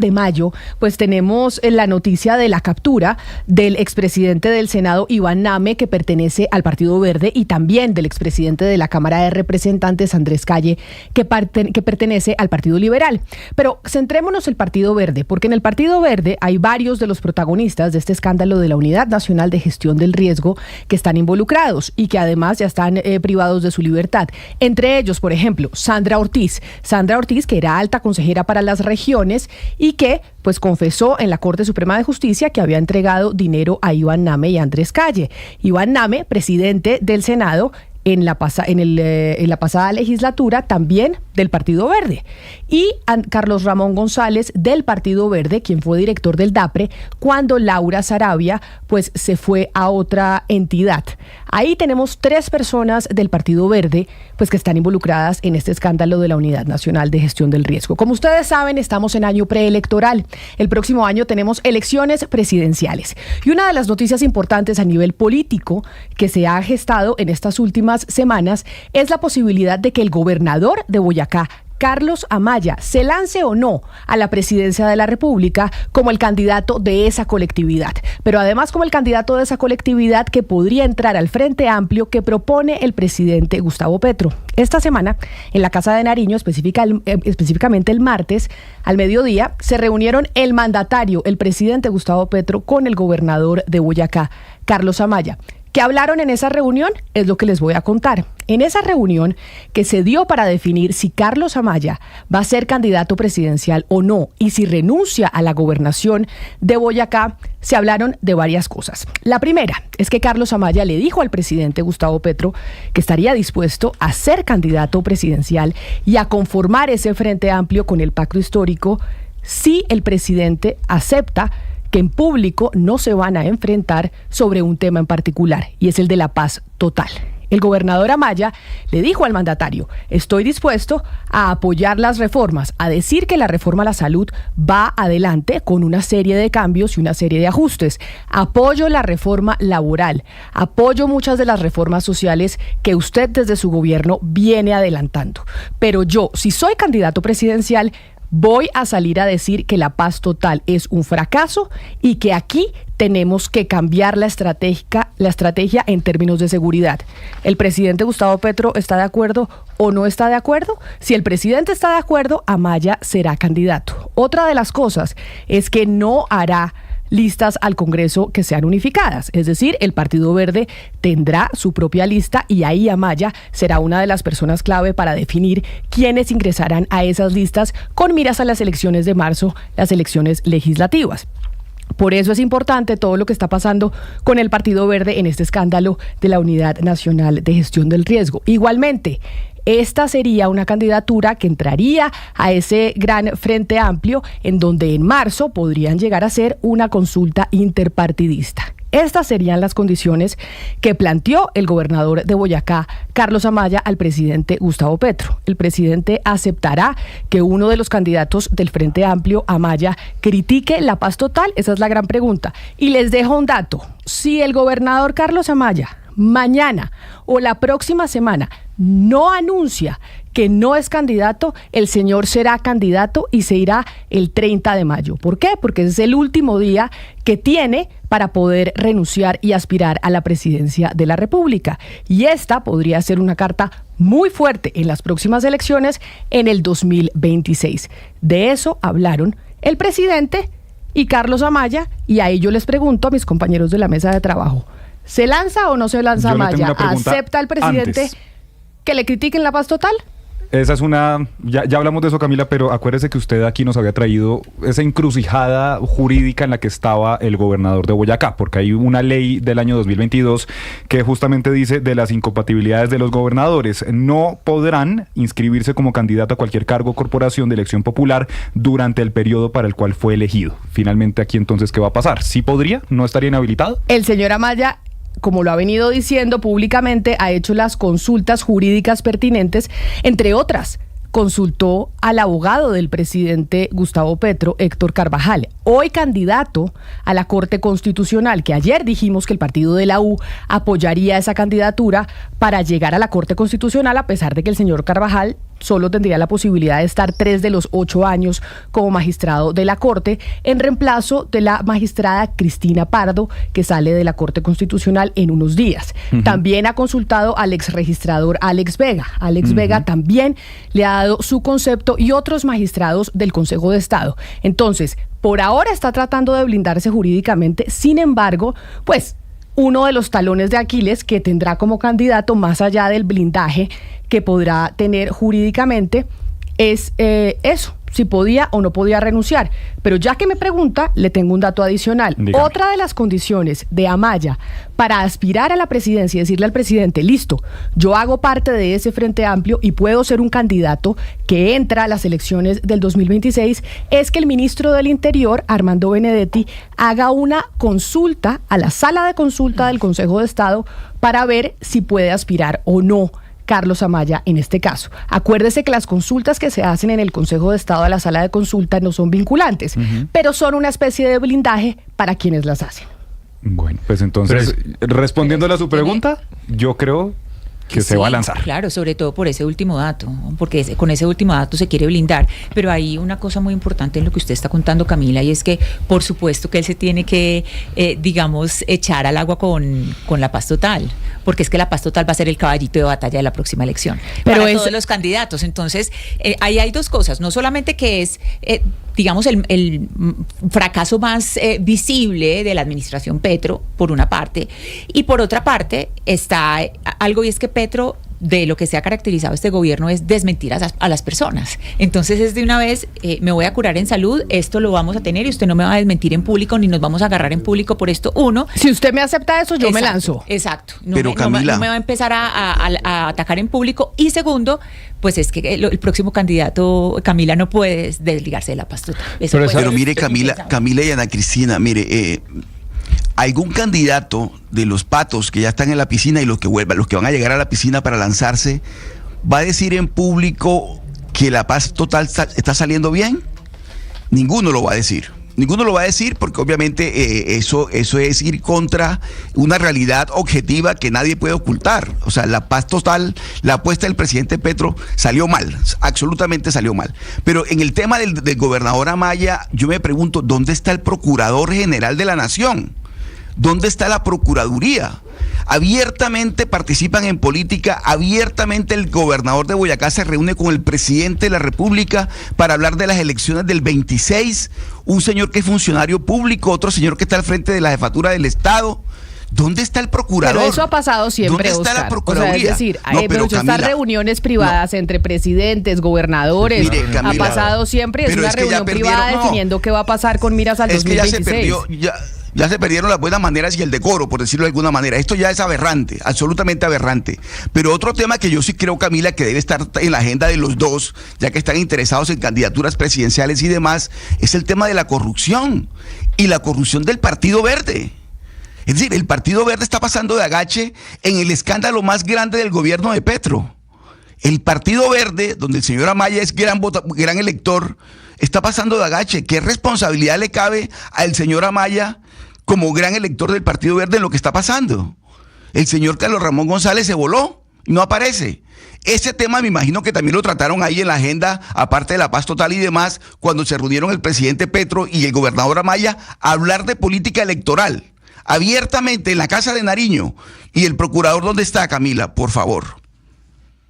de mayo, pues tenemos la noticia de la captura del expresidente del Senado, Iván Name, que pertenece al Partido Verde, y también del expresidente de la Cámara de Representantes, Andrés Calle, que pertenece al Partido Liberal. Pero centrémonos en el Partido Verde, porque en el Partido Verde hay varios de los protagonistas de este escándalo de la Unidad Nacional de Gestión del Riesgo que están involucrados y que además ya están privados de su libertad. Entre ellos, por ejemplo, Sandra Ortiz, que era alta consejera para las regiones y que pues confesó en la Corte Suprema de Justicia que había entregado dinero a Iván Name y a Andrés Calle. Iván Name, presidente del Senado en la pasada legislatura, también del Partido Verde, y Carlos Ramón González del Partido Verde, quien fue director del DAPRE cuando Laura Sarabia pues se fue a otra entidad. Ahí tenemos 3 personas del Partido Verde pues que están involucradas en este escándalo de la Unidad Nacional de Gestión del Riesgo. Como ustedes saben, estamos en año preelectoral. El próximo año tenemos elecciones presidenciales. Y una de las noticias importantes a nivel político que se ha gestado en estas últimas semanas es la posibilidad de que el gobernador de Boyacá, Carlos Amaya, se lance o no a la presidencia de la República como el candidato de esa colectividad, pero además como el candidato de esa colectividad que podría entrar al Frente Amplio que propone el presidente Gustavo Petro. Esta semana, en la Casa de Nariño, específicamente el martes, al mediodía, se reunieron el mandatario, el presidente Gustavo Petro, con el gobernador de Boyacá, Carlos Amaya. ¿Qué hablaron en esa reunión? Es lo que les voy a contar. En esa reunión que se dio para definir si Carlos Amaya va a ser candidato presidencial o no y si renuncia a la gobernación de Boyacá, se hablaron de varias cosas. La primera es que Carlos Amaya le dijo al presidente Gustavo Petro que estaría dispuesto a ser candidato presidencial y a conformar ese Frente Amplio con el Pacto Histórico si el presidente acepta que en público no se van a enfrentar sobre un tema en particular, y es el de la paz total. El gobernador Amaya le dijo al mandatario: estoy dispuesto a apoyar las reformas, a decir que la reforma a la salud va adelante con una serie de cambios y una serie de ajustes. Apoyo la reforma laboral, apoyo muchas de las reformas sociales que usted desde su gobierno viene adelantando. Pero yo, si soy candidato presidencial, voy a salir a decir que la paz total es un fracaso y que aquí tenemos que cambiar la estrategia en términos de seguridad. ¿El presidente Gustavo Petro está de acuerdo o no está de acuerdo? Si el presidente está de acuerdo, Amaya será candidato. Otra de las cosas es que no hará listas al Congreso que sean unificadas, es decir, el Partido Verde tendrá su propia lista y ahí Amaya será una de las personas clave para definir quiénes ingresarán a esas listas con miras a las elecciones de marzo, las elecciones legislativas. Por eso es importante todo lo que está pasando con el Partido Verde en este escándalo de la Unidad Nacional de Gestión del Riesgo. Igualmente, esta sería una candidatura que entraría a ese gran Frente Amplio, en donde en marzo podrían llegar a ser una consulta interpartidista. Estas serían las condiciones que planteó el gobernador de Boyacá, Carlos Amaya, al presidente Gustavo Petro. ¿El presidente aceptará que uno de los candidatos del Frente Amplio, Amaya, critique la paz total? Esa es la gran pregunta. Y les dejo un dato. Si el gobernador Carlos Amaya mañana o la próxima semana no anuncia que no es candidato, el señor será candidato y se irá el 30 de mayo. ¿Por qué? Porque es el último día que tiene para poder renunciar y aspirar a la presidencia de la República. Y esta podría ser una carta muy fuerte en las próximas elecciones en el 2026. De eso hablaron el presidente y Carlos Amaya, y ahí yo les pregunto a mis compañeros de la mesa de trabajo: ¿se lanza o no se lanza Amaya? ¿Acepta el presidente que le critiquen la paz total? Esa es ya hablamos de eso, Camila, pero acuérdese que usted aquí nos había traído esa encrucijada jurídica en la que estaba el gobernador de Boyacá, porque hay una ley del año 2022 que justamente dice de las incompatibilidades de los gobernadores. No podrán inscribirse como candidato a cualquier cargo o corporación de elección popular durante el periodo para el cual fue elegido. Finalmente, aquí entonces, ¿qué va a pasar? ¿Sí podría? ¿No estaría inhabilitado? El señor Amaya, como lo ha venido diciendo públicamente, ha hecho las consultas jurídicas pertinentes, entre otras, consultó al abogado del presidente Gustavo Petro, Héctor Carvajal, hoy candidato a la Corte Constitucional, que ayer dijimos que el partido de la U apoyaría esa candidatura para llegar a la Corte Constitucional, a pesar de que el señor Carvajal solo tendría la posibilidad de estar 3 de los 8 años como magistrado de la Corte, en reemplazo de la magistrada Cristina Pardo, que sale de la Corte Constitucional en unos días. También ha consultado al exregistrador Alex Vega. Alex Vega también le ha dado su concepto y otros magistrados del Consejo de Estado. Entonces, por ahora está tratando de blindarse jurídicamente, sin embargo, pues uno de los talones de Aquiles que tendrá como candidato, más allá del blindaje que podrá tener jurídicamente, es eso, si podía o no podía renunciar. Pero ya que me pregunta, le tengo un dato adicional. Dígame. Otra de las condiciones de Amaya para aspirar a la presidencia y decirle al presidente, listo, yo hago parte de ese Frente Amplio y puedo ser un candidato que entra a las elecciones del 2026, es que el ministro del Interior, Armando Benedetti, haga una consulta a la sala de consulta del Consejo de Estado para ver si puede aspirar o no Carlos Amaya en este caso. Acuérdese que las consultas que se hacen en el Consejo de Estado a la sala de consulta no son vinculantes, pero son una especie de blindaje para quienes las hacen. Bueno, pues entonces, respondiéndole a su pregunta, yo creo que se va a lanzar. Claro, sobre todo por ese último dato, porque con ese último dato se quiere blindar. Pero hay una cosa muy importante en lo que usted está contando, Camila, y es que por supuesto que él se tiene que, digamos, echar al agua con la paz total, porque es que la paz total va a ser el caballito de batalla de la próxima elección para todos los candidatos. Entonces, ahí hay dos cosas, no solamente que es, digamos, el fracaso más visible de la administración Petro, por una parte, y por otra parte está algo, y es que Petro, de lo que se ha caracterizado este gobierno, es desmentir a las personas. Entonces es de una vez, me voy a curar en salud, esto lo vamos a tener y usted no me va a desmentir en público ni nos vamos a agarrar en público por esto. Uno, si usted me acepta eso, yo me lanzo. Exacto. Pero Camila, no me va a empezar a atacar en público. Y segundo, pues es que el próximo candidato, Camila, no puede desligarse de la paz total. Pero mire, Camila y Ana Cristina, mire, algún candidato de los patos que ya están en la piscina y los que van a llegar a la piscina para lanzarse, ¿va a decir en público que la paz total está saliendo bien? Ninguno lo va a decir. Ninguno lo va a decir porque obviamente eso es ir contra una realidad objetiva que nadie puede ocultar. O sea, la paz total, la apuesta del presidente Petro salió mal, absolutamente salió mal. Pero en el tema del gobernador Amaya, yo me pregunto, ¿dónde está el Procurador General de la Nación? ¿Dónde está la Procuraduría? Abiertamente participan en política, abiertamente el gobernador de Boyacá se reúne con el presidente de la República para hablar de las elecciones del 26, un señor que es funcionario público, otro señor que está al frente de la jefatura del Estado. ¿Dónde está el procurador? Pero eso ha pasado siempre, ¿Dónde está Oscar? la procuraduría? O sea, es decir, no, pero Camila, estas reuniones privadas entre presidentes, gobernadores, mire, Camila, ha pasado siempre, es una reunión privada definiendo qué va a pasar con miras al 2026. Que ya se perdieron las buenas maneras y el decoro, por decirlo de alguna manera. Esto ya es aberrante, absolutamente aberrante. Pero otro tema que yo sí creo, Camila, que debe estar en la agenda de los dos, ya que están interesados en candidaturas presidenciales y demás, es el tema de la corrupción y la corrupción del Partido Verde. Es decir, el Partido Verde está pasando de agache en el escándalo más grande del gobierno de Petro. El Partido Verde, donde el señor Amaya es gran elector, está pasando de agache. ¿Qué responsabilidad le cabe al señor Amaya como gran elector del Partido Verde en lo que está pasando? El señor Carlos Ramón González se voló y no aparece. Ese tema me imagino que también lo trataron ahí en la agenda, aparte de la paz total y demás, cuando se reunieron el presidente Petro y el gobernador Amaya a hablar de política electoral, abiertamente en la Casa de Nariño. ¿Y el procurador dónde está, Camila? Por favor.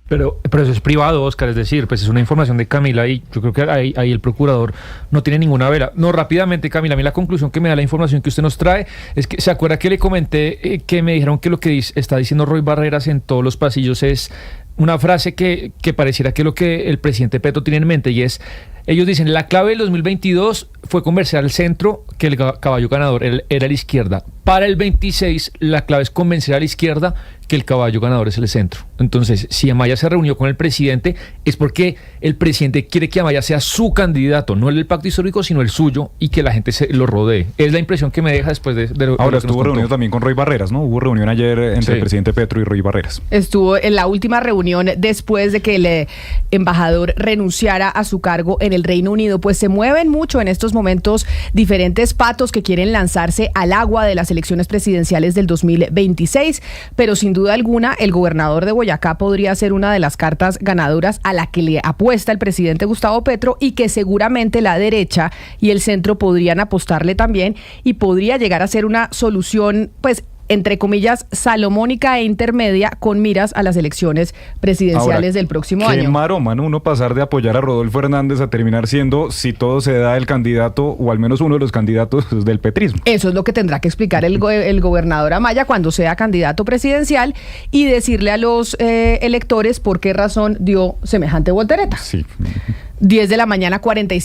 Pero eso es privado, Oscar, es decir, pues es una información de Camila y yo creo que ahí el procurador no tiene ninguna vela. No, rápidamente, Camila, a mí la conclusión que me da la información que usted nos trae es que, ¿se acuerda que le comenté que me dijeron que lo que está diciendo Roy Barreras en todos los pasillos es una frase que pareciera que lo que el presidente Petro tiene en mente, y es, ellos dicen, la clave del 2022 fue convencer al centro que el caballo ganador era la izquierda. Para el 26, la clave es convencer a la izquierda que el caballo ganador es el centro. Entonces, si Amaya se reunió con el presidente, es porque el presidente quiere que Amaya sea su candidato, no el del pacto histórico, sino el suyo, y que la gente se lo rodee. Es la impresión que me deja después de lo Ahora, que estuvo reunido también con Roy Barreras, ¿no? Hubo reunión ayer entre el presidente Petro y Roy Barreras. Estuvo en la última reunión después de que el embajador renunciara a su cargo en el Reino Unido. Pues se mueven mucho en estos momentos diferentes patos que quieren lanzarse al agua de las elecciones presidenciales del 2026, pero sin duda duda alguna, el gobernador de Boyacá podría ser una de las cartas ganadoras a la que le apuesta el presidente Gustavo Petro y que seguramente la derecha y el centro podrían apostarle también y podría llegar a ser una solución, pues, entre comillas, salomónica e intermedia con miras a las elecciones presidenciales Ahora, del próximo qué año. maroma, ¿no? Uno pasar de apoyar a Rodolfo Hernández a terminar siendo, si todo se da, el candidato o al menos uno de los candidatos del petrismo. Eso es lo que tendrá que explicar el gobernador Amaya cuando sea candidato presidencial y decirle a los electores por qué razón dio semejante voltereta. Sí. 10 de la mañana, 45.